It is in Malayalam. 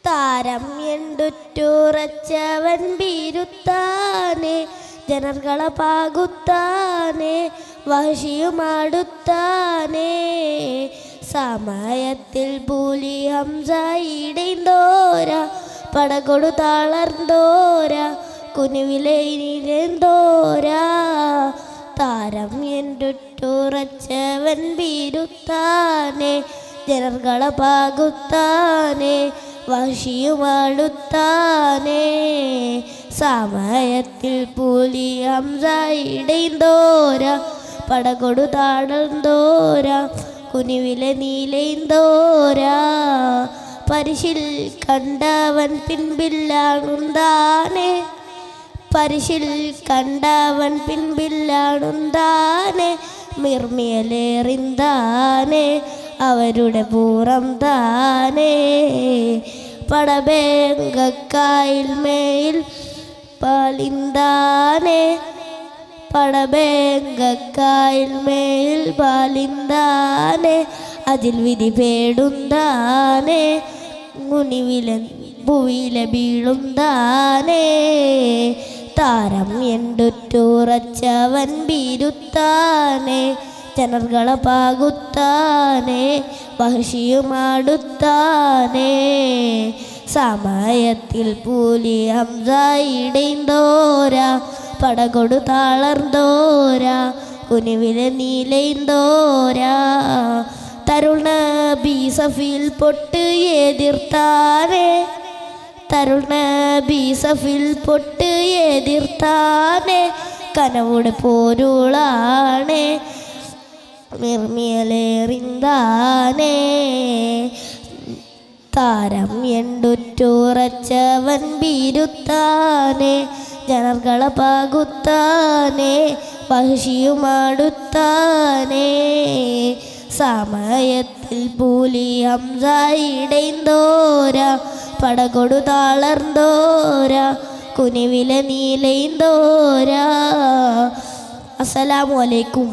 താരം എന്തുറ്റുറച്ചവൻ ബീരുത്താനെ ജനർകളെ പാകുത്താനെ വഹിയുമാടുത്താനെ സമയത്തിൽ പൂലി ഹംസയിടേന്തോര പടകൊടു താളർന്തോര കുനുവിലേന്തോര താരം എന്തുറ്റുറച്ചവൻ ബീരുത്താനെ ജനർകളെ പാകുത്താനെ വഹിയുമാടുത്താനെ സമയത്തിൽ പൂലി ഹംസയിടേന്തോര പടകൊടു താളർന്തോര കുനിവിലെ നീലേന്തോര പരിശിൽ കണ്ടവൻ പിൻപില്ലാണുന്താനെ പരിശിൽ കണ്ടവൻ പിൻപില്ലാണുന്താനെ മിർമിയലേറിന്താനെ അവരുടെ പൂറം താനേ പടബേങ്കക്കായിൽ മേൽ പാലിന്താനെ പടബേങ്കക്കായിൽ മേൽ പാലിന്താനെ അതിൽ വിധി പേടുന്താനെ മുനിവിലെ ഭൂവിലെ വീഴുന്താനെ താരം എന്തുറ്റുറച്ചവൻ ബീരുത്താനെ ജനർകളെ പാകുത്താനെ വഹിയുമാടുത്താനെ സമയത്തിൽ പൂലി ഹംസയിടേന്തോര പടകൊടു താളർന്തോര കുനിവിലെ നീലേന്തോര തരുൾ നബി സഫിൽ പൊട്ട് എതിർത്താനെ തരുൾ നബി സഫിൽ പൊട്ട് എതിർത്താനെ കനവുടെ പോരുളാണെ മിർമിയലേറിന്താനെ താരം എന്തുറ്റുറച്ചവൻ ബീരുത്താനെ ജനർകളെ പാകുത്താനെ വഹിയുമാടുത്താനെ സമയത്തിൽ പൂലി ഹംസയിടേന്തോര പടകൊടു താളർന്തോര കുനിവിലെ നീലേന്തോര. അസ്സലാമു അലൈക്കും.